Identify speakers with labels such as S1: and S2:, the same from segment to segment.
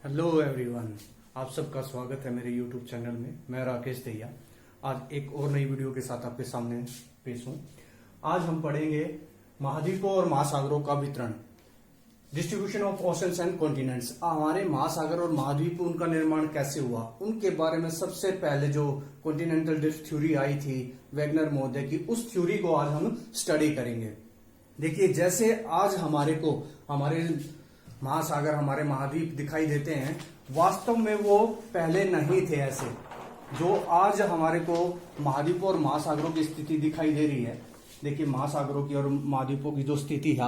S1: Hello everyone, आप सबका स्वागत है मेरे यूट्यूब चैनल में। मैं राकेश दहिया आज एक और नई वीडियो के साथ आपके सामने पेश हूं। आज हम पढ़ेंगे महाद्वीपों और महासागरों का वितरण, distribution of oceans and continents. हमारे महासागर और महाद्वीप, उनका निर्माण कैसे हुआ, उनके बारे में सबसे पहले जो कॉन्टिनेंटल ड्रिफ्ट थ्योरी आई थी वेगनर महोदय की, उस थ्योरी को आज हम स्टडी करेंगे। देखिए, जैसे आज हमारे महासागर, हमारे महाद्वीप दिखाई देते हैं, वास्तव में वो पहले नहीं थे ऐसे। जो आज हमारे को महाद्वीपों और महासागरों की स्थिति दिखाई दे रही है, देखिए महासागरों की और महाद्वीपों की जो स्थिति है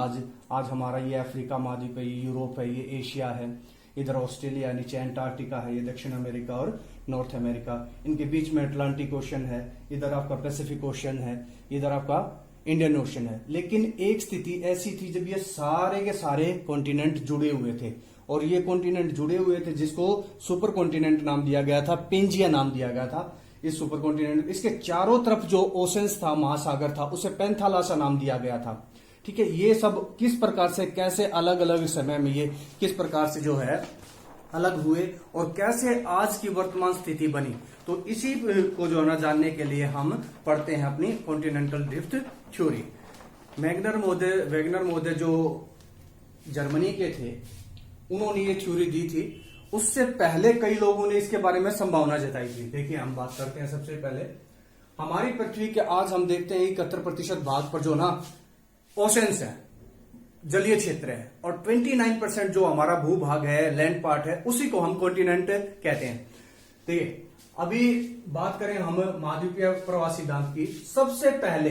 S1: आज हमारा ये अफ्रीका महाद्वीप है, ये यूरोप है, ये एशिया है, इधर ऑस्ट्रेलिया, नीचे अंटार्कटिका है, ये दक्षिण अमेरिका और नॉर्थ अमेरिका, इनके बीच में अटलांटिक ओशन है, इधर आपका पैसिफिक ओशन है, इधर आपका इंडियन ओशन है। लेकिन एक स्थिति ऐसी थी जब ये सारे के सारे कॉन्टिनेंट जुड़े हुए थे, और ये कॉन्टिनेंट जुड़े हुए थे जिसको सुपर कॉन्टिनेंट नाम दिया गया था, पेंजिया नाम दिया गया था। इस सुपर कॉन्टिनेंट, इसके चारों तरफ जो ओशंस था, महासागर था, उसे पेंथालासा नाम दिया गया था। ठीक है, ये सब किस प्रकार से, कैसे अलग अलग समय में ये किस प्रकार से जो है अलग हुए और कैसे आज की वर्तमान स्थिति बनी, तो इसी को जो है ना जानने के लिए हम पढ़ते हैं अपनी कॉन्टिनेंटल ड्रिफ्ट थ्योरी। वेगनर महोदय जो जर्मनी के थे, उन्होंने ये थ्योरी दी थी। उससे पहले कई लोगों ने इसके बारे में संभावना जताई थी। देखिए, हम बात करते हैं सबसे पहले हमारी पृथ्वी के, आज हम देखते हैं 71% भाग पर जो ना ओशंस है, जलीय क्षेत्र है, और 29% जो हमारा भूभाग है, लैंड पार्ट है, उसी को हम कॉन्टिनेंट कहते हैं। देखिए, अभी बात करें हम महाद्वीपीय प्रवास सिद्धांत की। सबसे पहले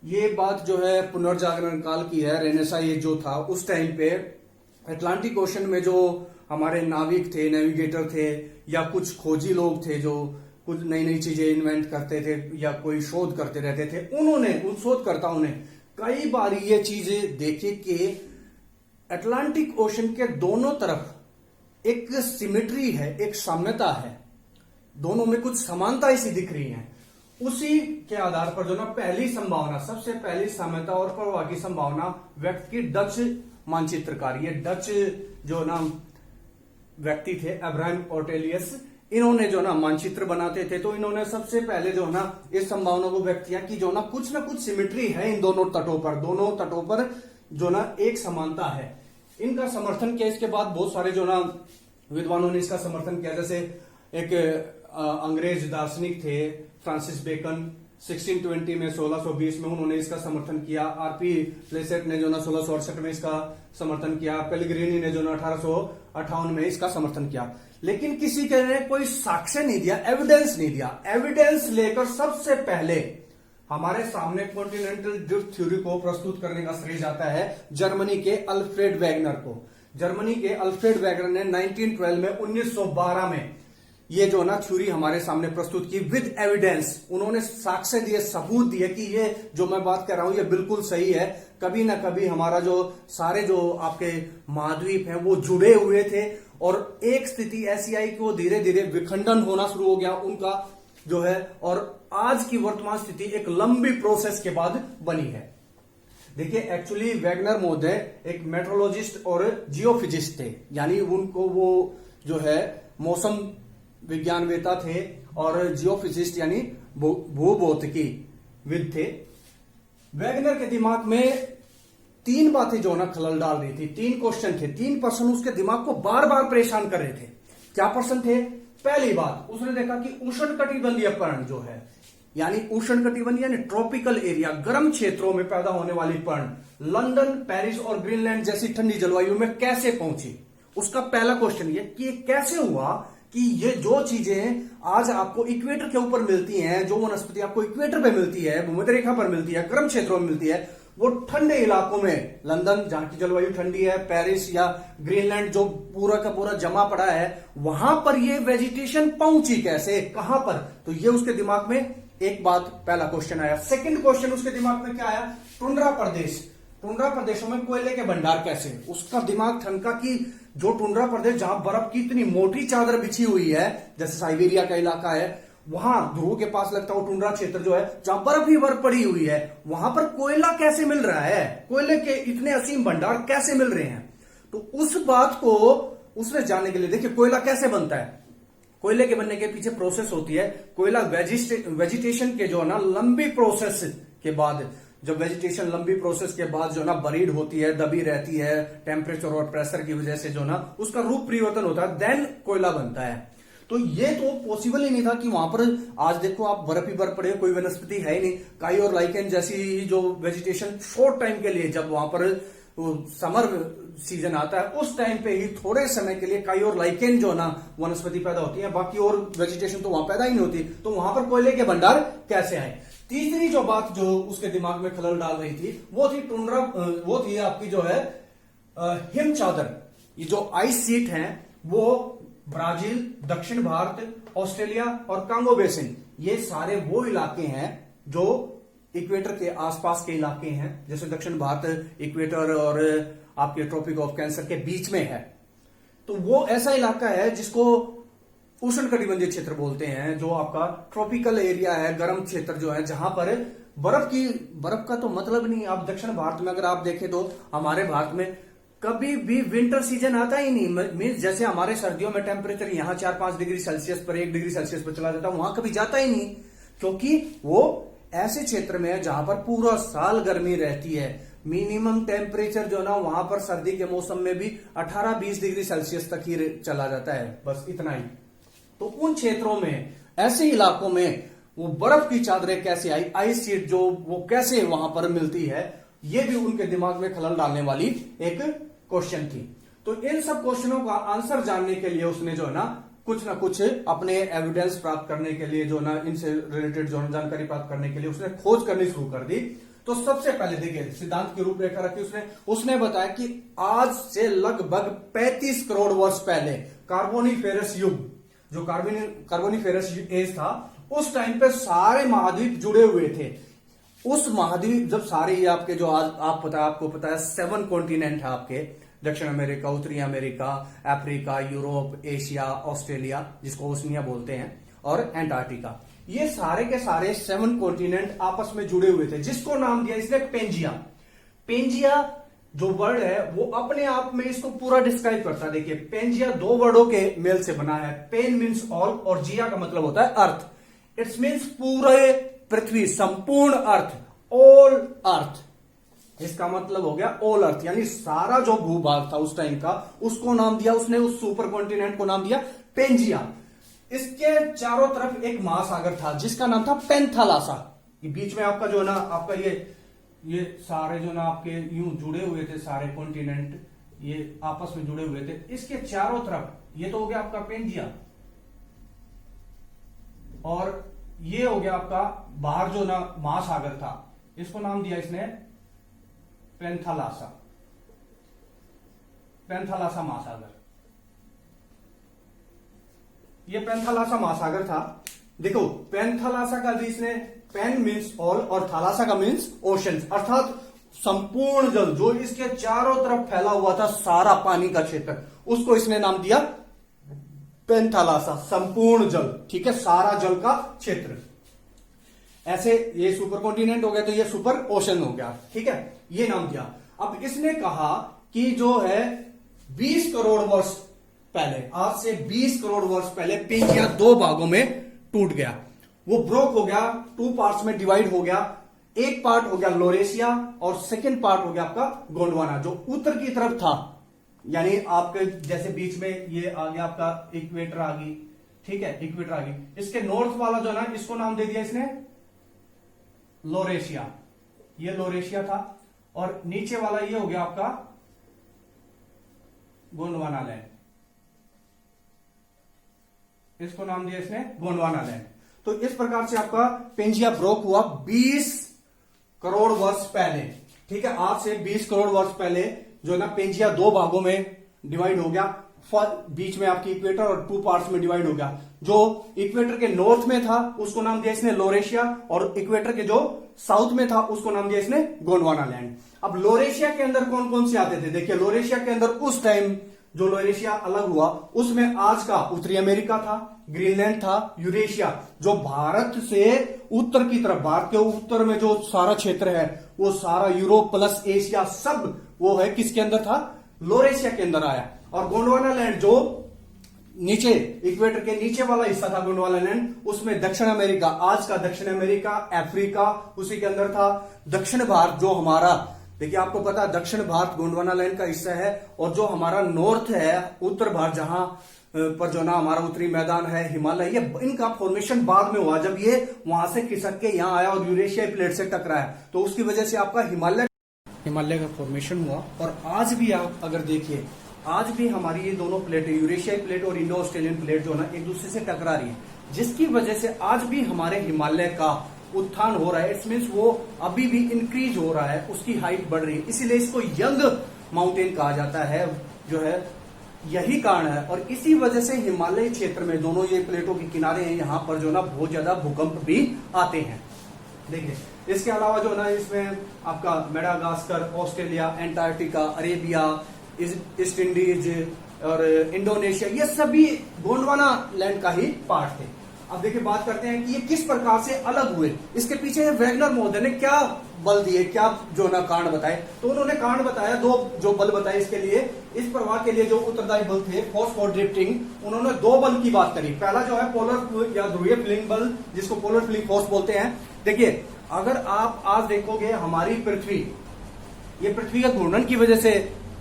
S1: ये बात जो है पुनर्जागरण काल की है, रेनेसा ये जो था उस टाइम पे अटलांटिक ओशन में जो हमारे नाविक थे, नेविगेटर थे, या कुछ खोजी लोग थे जो कुछ नई नई चीजें इन्वेंट करते थे या कोई शोध करते रहते थे, उन्होंने, उन शोधकर्ताओं ने कई बार ये चीजें देखी कि अटलांटिक ओशन के दोनों तरफ एक सिमेट्री है, एक साम्यता है, दोनों में कुछ समानताएं सी दिख रही हैं। उसी के आधार पर जो ना पहली संभावना, सबसे पहली साम्यता और प्रवाह की संभावना व्यक्त की डच मानचित्रकार, ये डच जो ना व्यक्ति थे अब्राहम ओर्टेलियस, इन्होंने जो ना मानचित्र बनाते थे, तो इन्होंने सबसे पहले जो ना इस संभावना को व्यक्त किया कि जो ना कुछ सिमेट्री है इन दोनों तटों पर जो ना एक समानता है। इनका समर्थन किया। इसके बाद बहुत सारे जो ना विद्वानों ने इसका समर्थन किया। जैसे एक अंग्रेज दार्शनिक थे फ्रांसिस बेकन, 1620 में 1620 में उन्होंने इसका समर्थन किया। आरपी प्लेसेट ने जो ना 1668 में इसका समर्थन किया। पेलिग्रिनी ने जो ना 1858 में इसका समर्थन किया। लेकिन किसी के ने कोई साक्ष्य नहीं दिया, एविडेंस नहीं दिया। एविडेंस लेकर सबसे पहले हमारे सामने कॉन्टिनेंटल ड्रिफ्ट थ्योरी को प्रस्तुत करने का श्रेय जाता है जर्मनी के अल्फ्रेड वेगनर को। जर्मनी के अल्फ्रेड वेगनर ने 1912 में 1912 में ये जो ना थ्योरी हमारे सामने प्रस्तुत की विद एविडेंस। उन्होंने साक्ष्य दिए, सबूत दिए कि ये जो मैं बात कर रहा हूं ये बिल्कुल सही है। कभी ना कभी हमारा जो सारे जो आपके महाद्वीप हैं वो जुड़े हुए थे, और एक स्थिति ऐसी आई कि वो धीरे धीरे विखंडन होना शुरू हो गया उनका जो है, और आज की वर्तमान स्थिति एक लंबी प्रोसेस के बाद बनी है। देखिए, एक्चुअली वेगनर महोदय एक मेट्रोलॉजिस्ट और जियोफिजिस्ट थे, यानी उनको वो जो है मौसम विज्ञानवेता थे और जियोफिजिस्ट यानी भूभौतिकी विद थे। वेगनर के दिमाग में तीन बातें जो ना खलल डाल रही थी, तीन क्वेश्चन थे, तीन प्रश्न उसके दिमाग को बार बार परेशान कर रहे थे। क्या प्रश्न थे? पहली बात, उसने देखा कि उष्णकटिबंधीय पर्ण जो है, यानी उष्णकटिबंधीय यानी ट्रॉपिकल एरिया, गर्म क्षेत्रों में पैदा होने वाली पर्ण लंदन, पेरिस और ग्रीनलैंड जैसी ठंडी जलवायु में कैसे पहुंची। उसका पहला क्वेश्चन ये कि कैसे हुआ कि ये जो चीजें आज आपको इक्वेटर के ऊपर मिलती हैं, जो वनस्पति आपको इक्वेटर पे मिलती है, भूमध्य रेखा पर मिलती है, गर्म क्षेत्रों में मिलती है, वो ठंडे इलाकों में, लंदन जहां की जलवायु ठंडी है, पेरिस या ग्रीनलैंड जो पूरा का पूरा जमा पड़ा है, वहां पर ये वेजिटेशन पहुंची कैसे, कहां पर। तो ये उसके दिमाग में एक बात, पहला क्वेश्चन आया। सेकंड क्वेश्चन उसके दिमाग में क्या आया? टुंड्रा प्रदेशों में कोयले के भंडार कैसे। उसका दिमाग ठनका कि जो टुंड्रा प्रदेश जहां बर्फ की इतनी मोटी चादर बिछी हुई है, जैसे साइबेरिया का इलाका है, वहां ध्रुव के पास लगता है टुंड्रा क्षेत्र जो है, जहां बर्फ ही बर्फ पड़ी हुई है, वहां पर कोयला कैसे मिल रहा है, कोयले के इतने असीम भंडार कैसे मिल रहे हैं। तो उस बात को उसमें जानने के लिए देखिए कोयला कैसे बनता है। कोयले के बनने के पीछे प्रोसेस होती है। कोयला वेजिटेशन के जो है ना लंबी प्रोसेस के बाद, जब वेजिटेशन लंबी प्रोसेस के बाद जो ना बरीड होती है, दबी रहती है, टेम्परेचर और प्रेशर की वजह से जो ना उसका रूप परिवर्तन होता है, देन कोयला बनता है। तो ये तो पॉसिबल ही नहीं था कि वहां पर आज देखो आप बर्फ ही बर्फ पड़े, कोई वनस्पति है ही नहीं। काई और लाइकेन जैसी जो वेजिटेशन शॉर्ट टाइम के लिए, जब वहां पर समर सीजन आता है उस टाइम पे ही थोड़े समय के लिए काई और लाइकेन जो ना वनस्पति पैदा होती है, बाकी और वेजिटेशन तो वहां पैदा ही नहीं होती। तो वहां पर कोयले के भंडार कैसे आए। तीसरी जो बात जो उसके दिमाग में खलल डाल रही थी वो थी टुंड्रा, वो थी आपकी जो है हिम चादर। ये जो आइस सीट है वो ब्राजील, दक्षिण भारत, ऑस्ट्रेलिया और कांगो बेसिन, ये सारे वो इलाके हैं जो इक्वेटर के आसपास के इलाके हैं। जैसे दक्षिण भारत इक्वेटर और आपके ट्रॉपिक ऑफ कैंसर के बीच में है। तो वो ऐसा इलाका है जिसको उष्णकटिबंधीय क्षेत्र बोलते हैं, जो आपका ट्रॉपिकल एरिया है, गर्म क्षेत्र जो है, जहां पर बर्फ का तो मतलब नहीं। आप दक्षिण भारत में अगर आप देखें तो हमारे भारत में कभी भी विंटर सीजन आता ही नहीं। मीन्स जैसे हमारे सर्दियों में टेम्परेचर यहाँ 4-5 डिग्री सेल्सियस पर, 1 डिग्री सेल्सियस पर चला जाता है, वहां कभी जाता ही नहीं, क्योंकि वो ऐसे क्षेत्र में है जहां पर पूरा साल गर्मी रहती है। मिनिमम टेम्परेचर जो ना वहां पर सर्दी के मौसम में भी 18-20 डिग्री सेल्सियस तक ही चला जाता है, बस इतना ही। तो उन क्षेत्रों में, ऐसे इलाकों में वो बर्फ की चादरें कैसे आई, आइस शीट जो वो कैसे वहां पर मिलती है, ये भी उनके दिमाग में खलल डालने वाली एक क्वेश्चन थी। तो इन सब क्वेश्चनों का आंसर जानने के लिए उसने जो है ना कुछ अपने एविडेंस प्राप्त करने के लिए, जो ना इनसे रिलेटेड जो जानकारी प्राप्त करने के लिए उसने खोज करनी शुरू कर दी। तो सबसे पहले देखिए सिद्धांत की रूपरेखा रखी उसने बताया कि आज से लगभग 35 करोड़ वर्ष पहले कार्बोनिफेरस युग, जो कार्बोनिफेरस एज था, उस टाइम पे सारे महाद्वीप जुड़े हुए थे। उस महाद्वीप जब सारे ये आपके जो आज आपको पता है 7 कॉन्टिनेंट है आपके, दक्षिण अमेरिका, उत्तरी America, Africa, Europe, Asia, Australia जिसको ओसनिया बोलते हैं, और एंटार्क्टिका, ये सारे के सारे 7 कॉन्टिनेंट आपस में जुड़े हुए थे, जिसको नाम दिया इसने पेंजिया। पेंजिया जो वर्ड है वो अपने आप में इसको पूरा डिस्क्राइब करता है। देखिए पेंजिया 2 वर्डों के मेल से बना है। पेन मीन्स ऑल और जिया का मतलब होता है अर्थ। इट्स मीन्स पूरे पृथ्वी, संपूर्ण अर्थ, ऑल अर्थ। इसका मतलब हो गया ऑल अर्थ, यानी सारा जो भूभाग था उस टाइम का, उसको नाम दिया उसने, उस सुपर कॉन्टिनेंट को नाम दिया पेंजिया। इसके चारों तरफ एक महासागर था जिसका नाम था पेंथालासा। ये बीच में आपका जो है ना आपका ये सारे जो ना आपके यूं जुड़े हुए थे, सारे कॉन्टिनेंट ये आपस में जुड़े हुए थे। इसके चारों तरफ ये तो हो गया आपका पेंजिया, और ये हो गया आपका बाहर जो ना महासागर था, इसको नाम दिया इसने पेंथालासा, पेंथालासा महासागर। ये पेंथालासा महासागर था। देखो पेंथालासा का भी इसने, पेन मीन्स ऑल और थालासा का मीन्स ओशन, अर्थात संपूर्ण जल जो इसके चारों तरफ फैला हुआ था, सारा पानी का क्षेत्र, उसको इसने नाम दिया पेंथालासा, संपूर्ण जल। ठीक है, सारा जल का क्षेत्र। ऐसे ये सुपर कॉन्टिनेंट हो गया तो ये सुपर ओशन हो गया। ठीक है, ये नाम दिया। अब इसने कहा कि जो है 20 करोड़ वर्ष पहले, आज से 20 करोड़ वर्ष पहले पेंजिया 2 भागों में टूट गया। वो ब्रोक हो गया, 2 पार्ट्स में डिवाइड हो गया। एक पार्ट हो गया लोरेशिया और सेकेंड पार्ट हो गया आपका गोंडवाना, जो उत्तर की तरफ था। यानी आपके जैसे बीच में ये आ गया आपका इक्वेटर आ गई। ठीक है, इक्वेटर आ गई। इसके नॉर्थ वाला जो है ना, इसको नाम दे दिया इसने लोरेशिया, ये लोरेशिया था। और नीचे वाला ये हो गया आपका गोंडवाना लैंड, इसको नाम दिया इसने गोंडवाना लैंड। तो इस प्रकार से आपका पेंजिया ब्रोक हुआ 20 करोड़ वर्ष पहले। ठीक है, आज से 20 करोड़ वर्ष पहले जो ना पेंजिया 2 भागों में डिवाइड हो गया। बीच में आपकी इक्वेटर और 2 पार्ट्स में डिवाइड हो गया। जो इक्वेटर के नॉर्थ में था उसको नाम दिया इसने लोरेशिया, और इक्वेटर के जो साउथ में था उसको नाम दिया इसने गोंडवाना लैंड। अब लोरेशिया के अंदर कौन कौन से आते थे? देखिए लोरेशिया के अंदर उस टाइम जो लोरेशिया अलग हुआ उसमें आज का उत्तरी अमेरिका था, ग्रीनलैंड था, यूरेशिया जो भारत से उत्तर की तरफ, भारत के उत्तर में जो सारा क्षेत्र है वो सारा यूरोप प्लस एशिया सब वो है किसके अंदर था? लोरेशिया के अंदर आया। और गोंडवाना लैंड जो नीचे इक्वेटर के नीचे वाला हिस्सा था गोंडवाना लैंड, उसमें दक्षिण अमेरिका, आज का दक्षिण अमेरिका, अफ्रीका उसी के अंदर था। दक्षिण भारत जो हमारा, देखिए आपको पता है दक्षिण भारत गोंडवाना लैंड का हिस्सा है, और जो हमारा नॉर्थ है, उत्तर भारत जहां पर जो ना हमारा उत्तरी मैदान है, हिमालय, ये इनका फॉर्मेशन बाद में हुआ जब ये वहां से खिसक के यहाँ आया और यूरेशिया प्लेट से टकराया, तो उसकी वजह से आपका हिमालय का फॉर्मेशन हुआ। और आज भी आप अगर देखिए, आज भी हमारी ये दोनों प्लेट, यूरेशियाई प्लेट और इंडो ऑस्ट्रेलियन प्लेट जो ना एक दूसरे से टकरा रही है, जिसकी वजह से आज भी हमारे हिमालय का उत्थान हो रहा है। इट्स मीन्स वो अभी भी इंक्रीज हो रहा है, उसकी हाइट बढ़ रही है, इसीलिए इसको यंग माउंटेन कहा जाता है, जो है यही कारण है। और इसी वजह से हिमालय क्षेत्र में दोनों ये प्लेटों के किनारे हैं, यहाँ पर जो ना बहुत ज्यादा भूकंप भी आते हैं। देखिए इसके अलावा जो ना इसमें आपका Madagascar, Australia, Antarctica, Arabia, east Indies और इंडोनेशिया, ये सभी गोंडवाना लैंड का ही पार्ट थे। अब देखिए बात करते हैं कि ये किस प्रकार से अलग हुए। इसके पीछे वैगनर महोदय ने क्या बल दिए, क्या जो ना कारण बताए, तो उन्होंने कारण बताया, दो जो बल बताए इसके लिए, इस प्रवाह के लिए जो उत्तरदायी बल थे, फोर्स फॉर ड्रिफ्टिंग, उन्होंने दो बल की बात करी। पहला जो है पोलर या ध्रुवीय फिलिंग बल, जिसको पोलर फिलिंग फोर्स बोलते हैं। देखिए अगर आप आज देखोगे हमारी पृथ्वी, ये पृथ्वी के घूर्णन की वजह से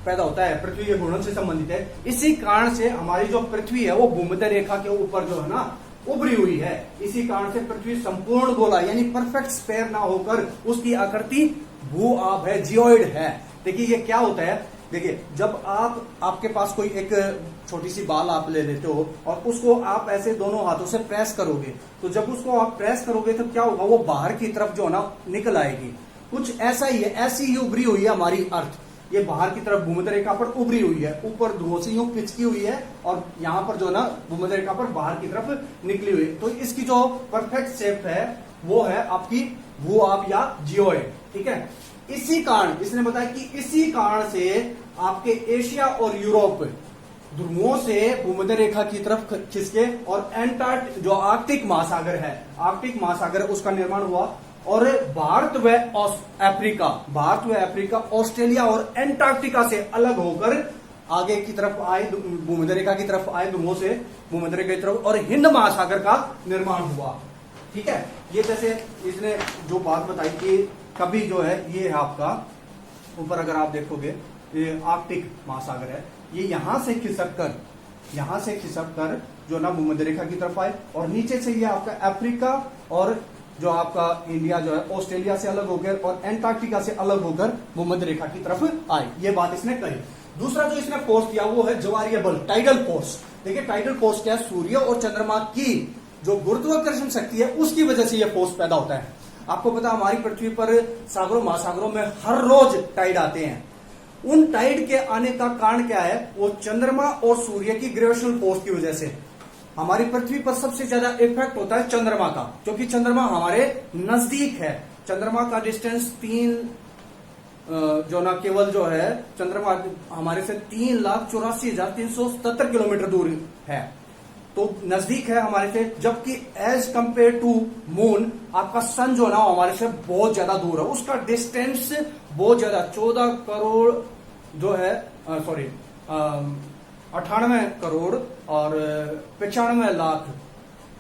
S1: पैदा होता है, पृथ्वी के घूर्णन से संबंधित है। इसी कारण से हमारी जो पृथ्वी है वो भूमध्य रेखा के ऊपर जो है ना उभरी हुई है। इसी कारण से पृथ्वी संपूर्ण गोला यानी परफेक्ट स्फेयर ना होकर उसकी आकृति भू आभ है, जियोइड है। देखिए ये क्या होता है, देखिए जब आपके पास कोई एक छोटी सी बाल आप ले लेते हो और उसको आप ऐसे दोनों हाथों से प्रेस करोगे, तो जब उसको आप प्रेस करोगे तो क्या होगा, वो बाहर की तरफ जो है ना निकल आएगी। कुछ ऐसा ही है, ऐसी ही उभरी हुई है हमारी अर्थ, ये बाहर की तरफ भूमध्य रेखा पर उभरी हुई है, ऊपर ध्रुवों से यूं पिचकी हुई है, और यहाँ पर जो ना भूमध्य रेखा पर बाहर की तरफ निकली हुई है। तो इसकी जो परफेक्ट शेप है वो है आपकी भू आभ या जियोइड, ठीक है। इसी कारण इसने बताया कि इसी कारण से आपके एशिया और यूरोप ध्रुवों से भूमध्य रेखा की तरफ खिसके, और जो आर्कटिक महासागर है, आर्कटिक महासागर उसका निर्माण हुआ, और भारत व अफ्रीका, ऑस्ट्रेलिया और एंटार्क्टिका से अलग होकर आगे की तरफ आए, भूमध्य रेखा की तरफ आए, ध्रुवों से भूमध्य रेखा की तरफ, और हिंद महासागर का निर्माण हुआ, ठीक है। ये जैसे इसने जो बात बताई कि कभी जो है ये है आपका ऊपर, अगर आप देखोगे ये आर्कटिक महासागर है, ये यहां से खिसक कर जो ना भूमध्य रेखा की तरफ आए, और नीचे से ये आपका अफ्रीका और जो आपका इंडिया जो है ऑस्ट्रेलिया से अलग होकर और एंटार्क्टिका से अलग होकर भूमध्य रेखा की तरफ आए। ये बात इसने कही। दूसरा जो इसने फोर्स दिया वो है ज्वारीय बल, टाइडल फोर्स। देखिए टाइडल फोर्स क्या है, सूर्य और चंद्रमा की जो गुरुत्वाकर्षण शक्ति है उसकी वजह से यह फोर्स पैदा होता है। आपको पता हमारी पृथ्वी पर सागरों महासागरों में हर रोज टाइड आते हैं। उन टाइड के आने का कारण क्या है, वो चंद्रमा और सूर्य की ग्रेविटेशनल फोर्स की वजह से। हमारी पृथ्वी पर सबसे ज्यादा इफेक्ट होता है चंद्रमा का, क्योंकि चंद्रमा हमारे नजदीक है। चंद्रमा का डिस्टेंस जो ना केवल जो है चंद्रमा हमारे से 3,84,377 किलोमीटर दूर है, तो नजदीक है हमारे से। जबकि एज कंपेयर टू मून आपका सन जो ना हमारे से बहुत ज्यादा दूर है, उसका डिस्टेंस बहुत ज्यादा 14 करोड़ जो है 98 करोड़ और 95 लाख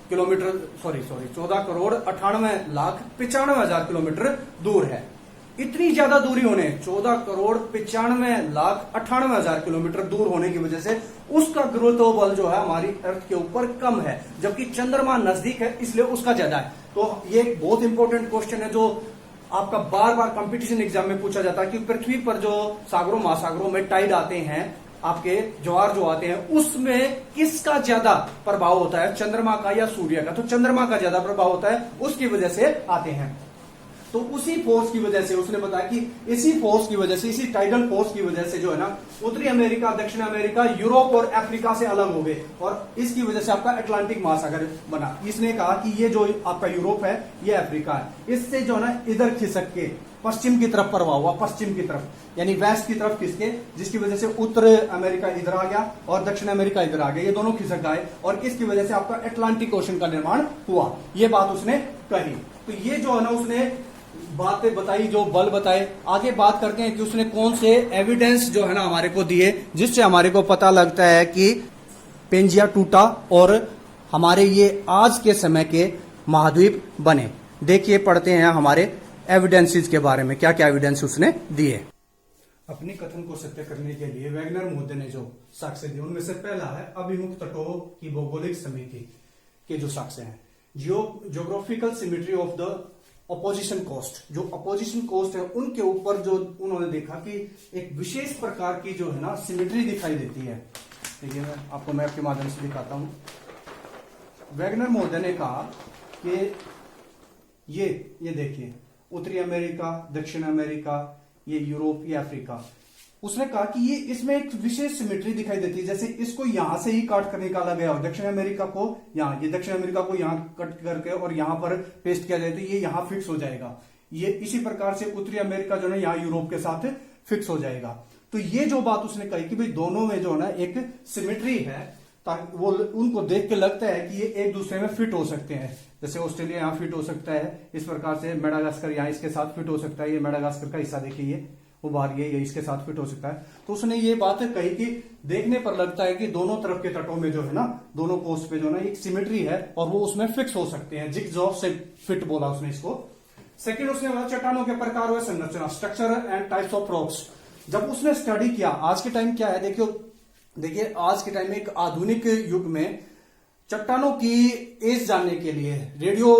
S1: किलोमीटर 14 करोड़ 98 लाख 95,000 किलोमीटर दूर है। इतनी ज्यादा दूरी होने 14 करोड़ 95 लाख 98,000 किलोमीटर दूर होने की वजह से उसका गुरुत्व बल जो है हमारी अर्थ के ऊपर कम है, जबकि चंद्रमा नजदीक है इसलिए उसका ज्यादा है। तो ये एक बहुत इंपॉर्टेंट क्वेश्चन है जो आपका बार बार कंपटीशन एग्जाम में पूछा जाता है कि पृथ्वी पर जो सागरों महासागरों में टाइड आते हैं, आपके ज्वार जो आते हैं, उसमें किसका ज्यादा प्रभाव होता है, चंद्रमा का या सूर्य का? तो चंद्रमा का ज्यादा प्रभाव होता है, उसकी वजह से आते हैं। तो उसी फोर्स की वजह से उसने बताया कि इसी फोर्स की वजह से, इसी टाइडल फोर्स की वजह से जो है ना उत्तरी अमेरिका, दक्षिण अमेरिका, यूरोप और अफ्रीका से अलग हो गए, और इसकी वजह से आपका अटलांटिक महासागर बना। इसने कहा कि ये जो आपका यूरोप है, ये अफ्रीका है, इससे जो है ना इधर खिसक के पश्चिम की तरफ प्रवाह हुआ, पश्चिम की तरफ यानी वेस्ट की तरफ खिसके, जिसकी वजह से उत्तर अमेरिका इधर आ गया और दक्षिण अमेरिका इधर आ गया, ये दोनों खिसक गए, और इसकी वजह से आपका अटलांटिक ओशन का निर्माण हुआ। ये बात उसने कही। तो ये जो है ना उसने बातें बताई, जो बल बताए। आगे बात करते हैं कि उसने कौन से एविडेंस जो है ना हमारे को दिए, जिससे हमारे को पता लगता है कि पेंजिया टूटा और हमारे ये आज के समय के महाद्वीप बने। देखिए, पढ़ते हैं हमारे एविडेंसेस के बारे में, क्या क्या एविडेंस उसने दिए। अपनी कथन को सत्य करने के लिए वैगनर महोदय ने जो साक्ष्य दिए, उनमें से पहला है अभिमुख तटों की भौगोलिक समिति के जो साक्ष्य हैं। Geographical symmetry of the opposition coast, जो अपोजिशन कोस्ट है उनके ऊपर जो उन्होंने देखा कि एक विशेष प्रकार की जो है ना सिमेट्री दिखाई देती है। देखिए, मैं आपको मैप के माध्यम से दिखाता हूं। वैगनर महोदय ने कहा कि ये देखिए, उत्तरी अमेरिका, दक्षिण अमेरिका, ये यूरोप, ये अफ्रीका। उसने कहा कि ये इसमें एक विशेष सिमेट्री दिखाई देती है, जैसे इसको यहां से ही काट कर निकाला गया हो, दक्षिण अमेरिका को यहां, ये दक्षिण अमेरिका को यहां कट करके और यहां पर पेस्ट किया जाए तो ये यहां फिक्स हो जाएगा। ये इसी प्रकार से उत्तरी अमेरिका जो है यहां यूरोप के साथ फिक्स हो जाएगा। तो ये जो बात उसने कही कि भाई दोनों में जो है ना एक सिमेट्री है, ताकि वो उनको देख के लगता है कि ये एक दूसरे में फिट हो सकते हैं। जैसे ऑस्ट्रेलिया यहाँ फिट हो सकता है, इस प्रकार से मेडागास्कर यहाँ इसके साथ फिट हो सकता है। ये मेडागास्कर का हिस्सा देखिए, ये उभार ये इसके साथ फिट हो सकता है। तो उसने ये बात कही कि देखने पर लगता है कि दोनों तरफ के तटों में जो है ना, दोनों कोस्ट पे जो है ना एक सिमेट्री है और वो उसमें फिक्स हो सकते हैं। जिगजॉग से फिट बोला उसने इसको। सेकंड, उसने बोला चट्टानों के प्रकार व संरचना, structure and types of rocks. जब उसने स्टडी किया, आज के टाइम क्या है देखिए आज के टाइम में एक आधुनिक युग में चट्टानों की एज जानने के लिए रेडियो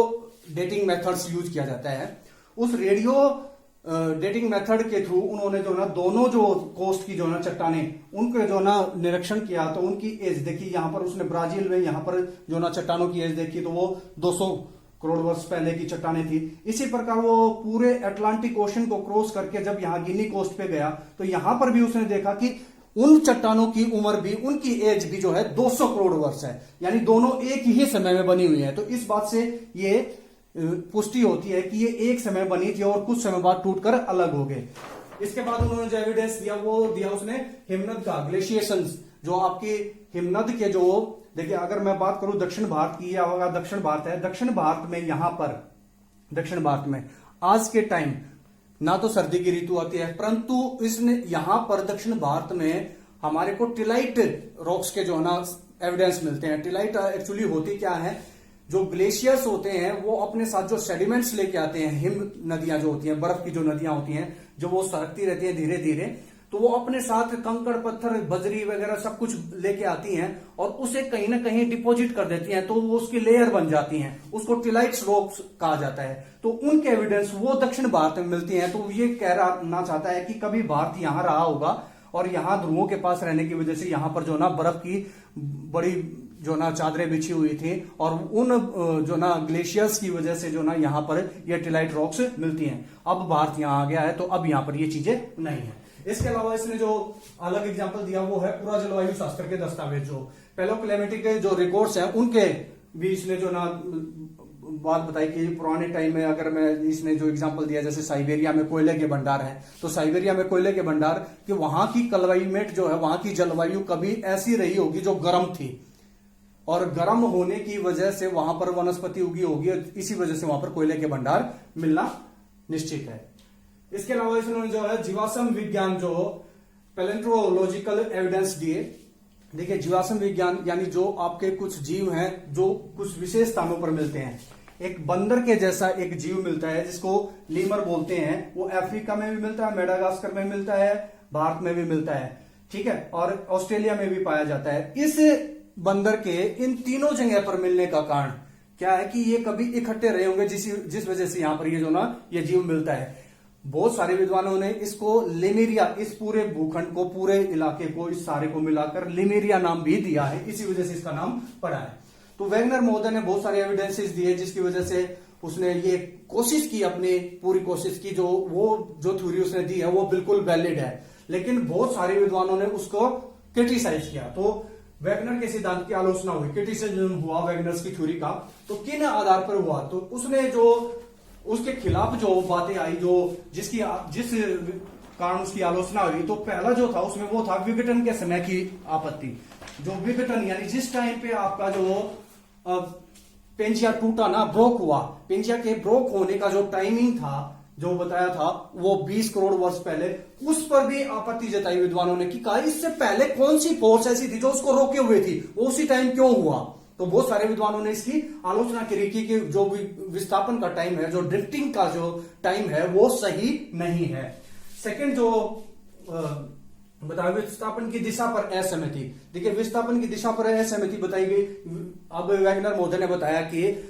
S1: डेटिंग मेथड्स यूज किया जाता है। उस रेडियो डेटिंग मेथड के थ्रू उन्होंने जो ना दोनों जो कोस्ट की जो ना चट्टाने उनके जो ना निरीक्षण किया, तो उनकी एज देखी। यहां पर उसने ब्राजील में यहां पर जो ना चट्टानों की एज देखी, तो वो 200 करोड़ वर्ष पहले की चट्टाने थी। इसी प्रकार वो पूरे अटलांटिक ओशन को क्रॉस करके जब यहाँ गिनी कोस्ट पे गया, तो यहां पर भी उसने देखा कि उन चट्टानों की उम्र भी, उनकी एज भी जो है 200 करोड़ वर्ष है, यानी दोनों एक ही समय में बनी हुई है। तो इस बात से ये पुष्टि होती है कि ये एक समय बनी थी और कुछ समय बाद टूटकर अलग हो गए। इसके बाद उन्होंने जो एविडेंस दिया वो दिया उसने हिमनद का, ग्लेशिएशन, जो आपकी हिमनद के जो देखिए, अगर मैं बात करूं दक्षिण भारत की, या दक्षिण भारत है, दक्षिण भारत में यहां पर दक्षिण भारत में आज के टाइम ना तो सर्दी की ऋतु आती है, परंतु इसने यहां पर दक्षिण भारत में हमारे को टिलाइट रॉक्स के जो है ना एविडेंस मिलते हैं। टिलाइट एक्चुअली होती क्या है, जो ग्लेशियर्स होते हैं वो अपने साथ जो सेडिमेंट्स लेके आते हैं, हिम नदियां जो होती हैं, बर्फ की जो नदियां होती हैं, जो वो सरकती रहती है धीरे धीरे, तो वो अपने साथ कंकड़ पत्थर बजरी वगैरह सब कुछ लेके आती हैं और उसे कहीं ना कहीं डिपॉजिट कर देती हैं, तो वो उसकी लेयर बन जाती हैं। उसको टिलाइट्स रॉक्स कहा जाता है। तो उनके एविडेंस वो दक्षिण भारत में मिलती हैं। तो ये कहना चाहता है कि कभी भारत यहां रहा होगा और यहां ध्रुवों के पास रहने की वजह से यहां पर जो ना बर्फ की बड़ी जो ना चादरें बिछी हुई थी और उन जो ना ग्लेशियर्स की वजह से जो ना यहाँ पर ये टिलाइट रॉक्स मिलती हैं। अब भारत यहाँ आ गया है तो अब यहाँ पर ये चीजें नहीं है। इसके अलावा इसने जो अलग एग्जांपल दिया वो है पूरा जलवायु शास्त्र के दस्तावेज, जो पैलोक्लाइमेटिक के जो रिकॉर्ड्स हैं उनके भी इसने जो ना बात बताई कि पुराने टाइम में, अगर मैं इसने जो एग्जांपल दिया जैसे साइबेरिया में कोयले के भंडार हैं, तो साइबेरिया में कोयले के भंडार कि वहां की क्लाइमेट जो है, वहां की जलवायु कभी ऐसी रही होगी जो गर्म थी और गर्म होने की वजह से वहां पर वनस्पति उगी होगी, इसी वजह से वहां पर कोयले के भंडार मिलना निश्चित है। इसके अलावा इसने जो है जीवाश्म विज्ञान जो पैलेंट्रोलॉजिकल एविडेंस दिए। देखिए, जीवाश्म विज्ञान यानी जो आपके कुछ जीव हैं जो कुछ विशेष स्थानों पर मिलते हैं। एक बंदर के जैसा एक जीव मिलता है जिसको लीमर बोलते हैं, वो अफ्रीका में भी मिलता है, मेडागास्कर में मिलता है, भारत में भी मिलता है, ठीक है, और ऑस्ट्रेलिया में भी पाया जाता है। इस बंदर के इन तीनों जगह पर मिलने का कारण क्या है कि ये कभी इकट्ठे रहे होंगे, जिस वजह से यहां पर ये जो ना ये जीव मिलता है। बहुत सारे विद्वानों ने इसको लेमेरिया, इस पूरे भूखंड को, पूरे इलाके को, इस सारे को मिलाकर लेमेरिया नाम भी दिया है, इसी वजह से इसका नाम पड़ा है। तो वैगनर महोदय ने बहुत सारे एविडेंसेस दिए जिसकी वजह से उसने ये कोशिश की, अपनी पूरी कोशिश की, जो थ्योरी उसने दी है वो बिल्कुल वैलिड है। लेकिन बहुत सारे विद्वानों ने उसको क्रिटिसाइज किया। तो वैगनर के सिद्धांत की आलोचना हुई, क्रिटिसिज्म हुआ वैगनर की थ्योरी का। तो किन आधार पर हुआ, तो उसने जो उसके खिलाफ जो बातें आई, जिस कारण उसकी आलोचना हुई, तो पहला जो था उसमें वो था विघटन के समय की आपत्ति। जो विघटन यानी जिस टाइम पे आपका जो पेंजिया टूटा ना, ब्रोक हुआ, पेंजिया के ब्रोक होने का जो टाइमिंग था, जो बताया था वो 20 करोड़ वर्ष पहले, उस पर भी आपत्ति जताई विद्वानों ने कि कहा इससे पहले कौन सी फोर्स ऐसी थी जो उसको रोके हुए थी, वो उसी टाइम क्यों हुआ। तो बहुत सारे विद्वानों ने इसकी आलोचना करी कि जो विस्थापन का टाइम है, जो ड्रिफ्टिंग का जो टाइम है वो सही नहीं है। सेकंड जो बताया विस्थापन की दिशा पर असहमति। देखिए विस्थापन की दिशा पर असहमति बताई गई। अब वैगनर महोदय ने बताया कि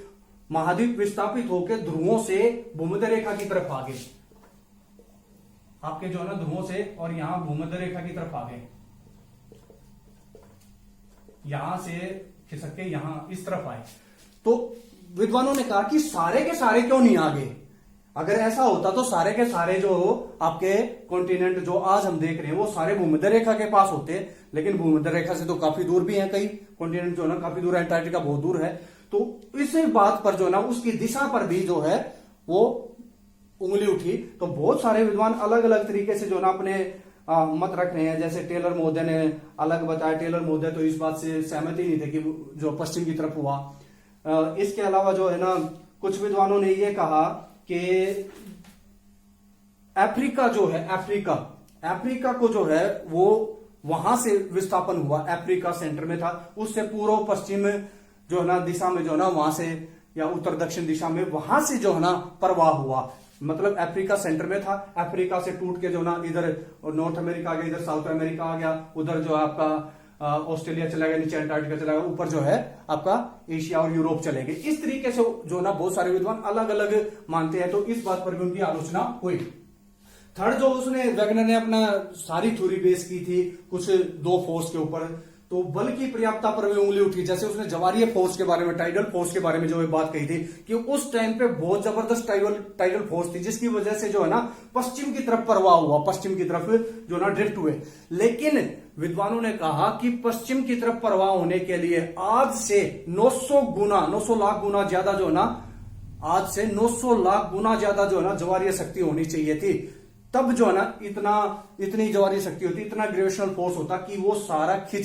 S1: महाद्वीप विस्थापित होकर ध्रुवों से भूमध्य रेखा की तरफ आगे, आपके जो है ना ध्रुवों से, और यहां भूमध्य रेखा की तरफ आगे, यहां से खिसक के यहां इस तरफ आए। तो विद्वानों ने कहा कि सारे के सारे क्यों नहीं आगे, अगर ऐसा होता तो सारे के सारे जो आपके कॉन्टिनेंट जो आज हम देख रहे हैं वो सारे भूमध्य रेखा के पास होते, लेकिन भूमध्य रेखा से तो काफी दूर भी है, कई कॉन्टिनेंट जो है ना काफी दूर है, अंटार्कटिका बहुत दूर है। तो इस बात पर जो है ना उसकी दिशा पर भी जो है वो उंगली उठी। तो बहुत सारे विद्वान अलग अलग तरीके से जो है ना अपने मत रख रहे हैं। जैसे टेलर महोदय ने अलग बताया, टेलर महोदय तो इस बात से सहमत ही नहीं थे कि जो पश्चिम की तरफ हुआ। इसके अलावा जो है ना कुछ विद्वानों ने यह कहा कि अफ्रीका जो है, अफ्रीका को जो है वो वहां से विस्थापन हुआ, अफ्रीका सेंटर में था, उससे पूर्व पश्चिम जो है ना दिशा में जो है ना वहां से, या उत्तर दक्षिण दिशा में वहां से जो है ना प्रवाह हुआ। मतलब अफ्रीका सेंटर में था, अफ्रीका से टूट के जो ना इधर नॉर्थ अमेरिका आ गया, इधर साउथ अमेरिका आ गया, उधर जो आपका ऑस्ट्रेलिया चला गया, नीचे अंटार्कटिका चला गया, ऊपर जो है आपका एशिया और यूरोप चले गए। इस तरीके से जो ना बहुत सारे विद्वान अलग अलग मानते हैं, तो इस बात पर भी उनकी आलोचना हुई। थर्ड जो उसने वैगनर ने अपना सारी थ्योरी बेस की थी कुछ दो फोर्स के ऊपर, तो बल की पर्याप्तता पर भी उंगली उठी। जैसे उसने ज्वारीय फोर्स के बारे में, टाइडल फोर्स के बारे में जो बात कही थी कि उस टाइम पे बहुत जबरदस्त टाइडल फोर्स थी, जिसकी वजह से जो है ना पश्चिम की तरफ प्रवाह हुआ, पश्चिम की तरफ जो ना ड्रिफ्ट हुए। लेकिन विद्वानों ने कहा कि पश्चिम की तरफ प्रवाह होने के लिए आज से 900 लाख गुना ज्यादा जो है ना, आज से 900 लाख गुना ज्यादा जो है ना ज्वारीय शक्ति होनी चाहिए थी। तब जो है ना इतनी ज्वारीय शक्ति होती, इतना ग्रेविटेशनल फोर्स होता कि वो सारा खींचे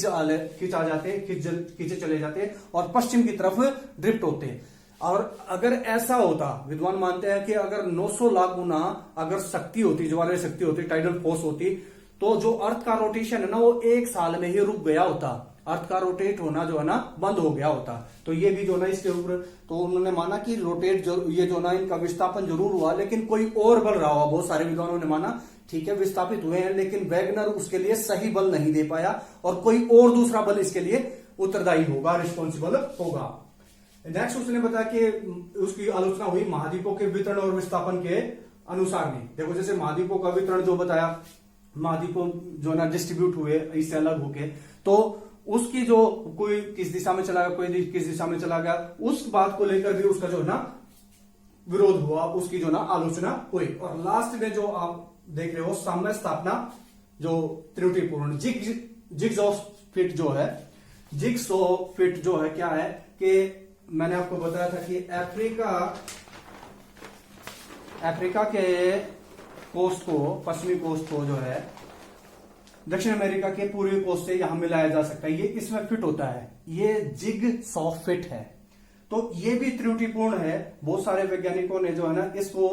S1: चले जाते और पश्चिम की तरफ ड्रिफ्ट होते। और अगर ऐसा होता, विद्वान मानते हैं कि अगर 900 लाख गुना अगर शक्ति होती, ज्वारीय शक्ति होती, टाइडल फोर्स होती, तो जो अर्थ का रोटेशन है ना वो एक साल में ही रुक गया होता, अर्थ का रोटेट होना जो है ना बंद हो गया होता। तो ये भी जो ना इसके ऊपर, तो उन्होंने माना कि रोटेट ये जो ना इनका विस्थापन जरूर हुआ, लेकिन कोई और बल रहा हुआ। बहुत सारे विद्वानों ने माना ठीक है विस्थापित हुए हैं, लेकिन वैगनर उसके लिए सही बल नहीं दे पाया और कोई और दूसरा बल इसके लिए उत्तरदायी होगा, रिस्पॉन्सिबल होगा। नेक्स्ट उसने बताया कि उसकी आलोचना हुई महाद्वीपों के वितरण और विस्थापन के अनुसार नहीं। देखो जैसे महाद्वीपों का वितरण जो बताया, महाद्वीपों जो ना डिस्ट्रीब्यूट हुए इससे अलग होके, तो उसकी जो कोई किस दिशा में चला गया, कोई किस दिशा में चला गया, उस बात को लेकर भी उसका जो है ना विरोध हुआ, उसकी जो ना आलोचना हुई। और लास्ट में जो आप देख रहे हो साम्य स्थापना जो त्रुटिपूर्ण जिग्सॉ फिट जो है, जिग्सॉ फिट जो है क्या है कि मैंने आपको बताया था कि अफ्रीका के कोस्ट को, पश्चिमी कोस्ट को जो है दक्षिण अमेरिका के पूर्वी कोस्ट से यहां मिलाया जा सकता है, ये इसमें फिट होता है, ये जिग्सॉ फिट है। तो ये भी त्रुटिपूर्ण है। बहुत सारे वैज्ञानिकों ने जो है ना इसको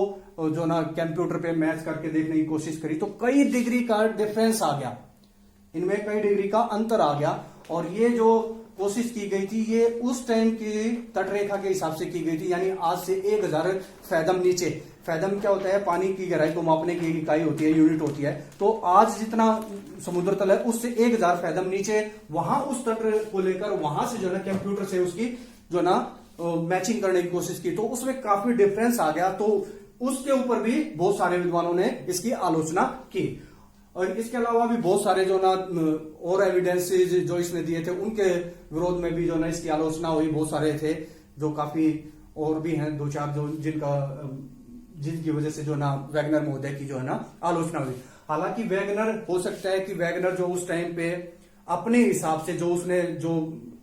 S1: जो ना कंप्यूटर पे मैच करके देखने की कोशिश करी, तो कई डिग्री का डिफरेंस आ गया, इनमें कई डिग्री का अंतर आ गया। और ये जो कोशिश की गई थी ये उस टाइम की तटरेखा के हिसाब से की गई थी, यानी आज से 1000 फैदम नीचे। फैदम क्या होता है? पानी की गहराई को मापने की इकाई होती है, यूनिट होती है। तो आज जितना समुद्र तल है उससे 1000 फैदम नीचे, वहां उस तट को लेकर वहां से जो है कंप्यूटर से उसकी जो ना मैचिंग करने की कोशिश की, तो उसमें काफी डिफरेंस आ गया। तो उसके ऊपर भी बहुत सारे विद्वानों ने इसकी आलोचना की। और इसके अलावा भी बहुत सारे जो ना और एविडेंसेस जो इसने दिए थे उनके विरोध में भी जो ना इसकी आलोचना हुई। बहुत सारे थे जो काफी और भी हैं, 2-4 जो जिनकी वजह से जो ना वैगनर महोदय की जो है ना आलोचना हुई। हालांकि वैगनर, हो सकता है कि वैगनर जो उस टाइम पे अपने हिसाब से जो उसने जो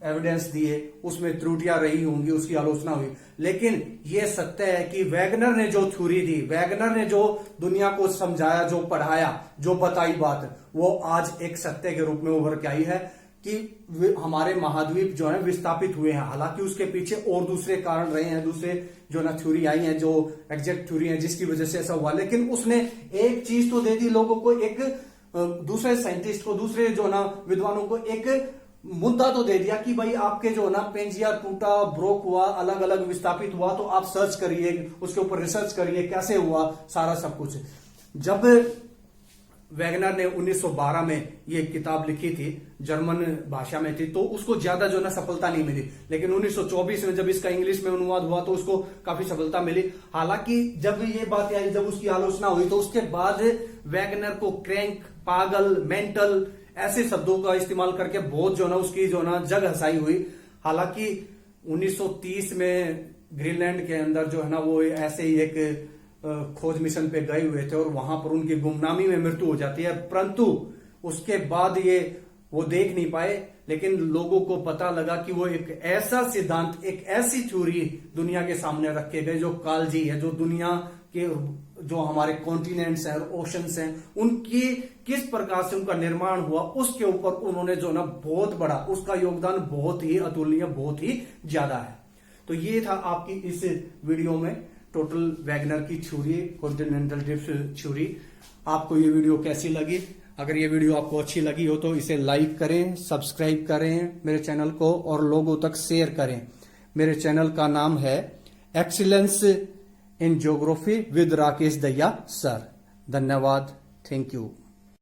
S1: एविडेंस दिए उसमें त्रुटियां रही होंगी, उसकी आलोचना हुई। लेकिन यह सत्य है कि वैगनर ने जो थ्योरी दी, वैगनर ने जो दुनिया को समझाया, जो पढ़ाया, जो बताई बात, वो आज एक सत्य के रूप में उभर के आई है। कि हमारे महाद्वीप जो है विस्थापित हुए हैं। हालांकि उसके पीछे और दूसरे कारण रहे हैं, दूसरे जो ना थ्योरी आई है, जो एग्जैक्ट थ्योरी है जिसकी वजह से ऐसा हुआ, लेकिन उसने एक चीज तो दे दी लोगों को, एक दूसरे साइंटिस्ट को, दूसरे जो ना विद्वानों को एक मुद्दा तो दे दिया कि भाई आपके जो ना पेंजिया टूटा, ब्रोक हुआ, अलग अलग विस्थापित हुआ, तो आप सर्च करिए, उसके ऊपर रिसर्च करिए कैसे हुआ सारा सब कुछ। जब वैगनर ने 1912 में ये किताब लिखी थी, जर्मन भाषा में थी, तो उसको ज्यादा जो ना सफलता नहीं मिली, लेकिन 1924 में जब इसका इंग्लिश में अनुवाद हुआ तो उसको काफी सफलता मिली। हालांकि जब ये बात आई, जब उसकी आलोचना हुई, तो उसके बाद वैगनर को क्रैंक, पागल, मेंटल ऐसे शब्दों का इस्तेमाल करके बहुत जो ना उसकी जो ना जग हंसाई हुई। हालांकि 1930 में ग्रीनलैंड के अंदर जो है ना वो ऐसे ही एक खोज मिशन पे गए हुए थे और वहां पर उनकी गुमनामी में मृत्यु हो जाती है, परंतु उसके बाद ये वो देख नहीं पाए, लेकिन लोगों को पता लगा कि वो एक ऐसा सिद्धांत, एक ऐसी थ्योरी दुनिया के सामने रखे गए जो कालजी है, जो दुनिया के जो हमारे कॉन्टिनेंट्स हैं और ओशंस हैं उनकी किस प्रकार से उनका निर्माण हुआ, उसके ऊपर उन्होंने जो ना बहुत बड़ा, उसका योगदान बहुत ही अतुलनीय, बहुत ही ज्यादा है। तो ये था आपकी इस वीडियो में टोटल वैगनर की थ्योरी, कॉन्टिनेंटल ड्रिफ्ट थ्योरी। आपको ये वीडियो कैसी लगी? अगर ये वीडियो आपको अच्छी लगी हो तो इसे लाइक करें, सब्सक्राइब करें मेरे चैनल को और लोगों तक शेयर करें। मेरे चैनल का नाम है excellence in geography with Rakesh Dahiya sir. धन्यवाद, थैंक यू।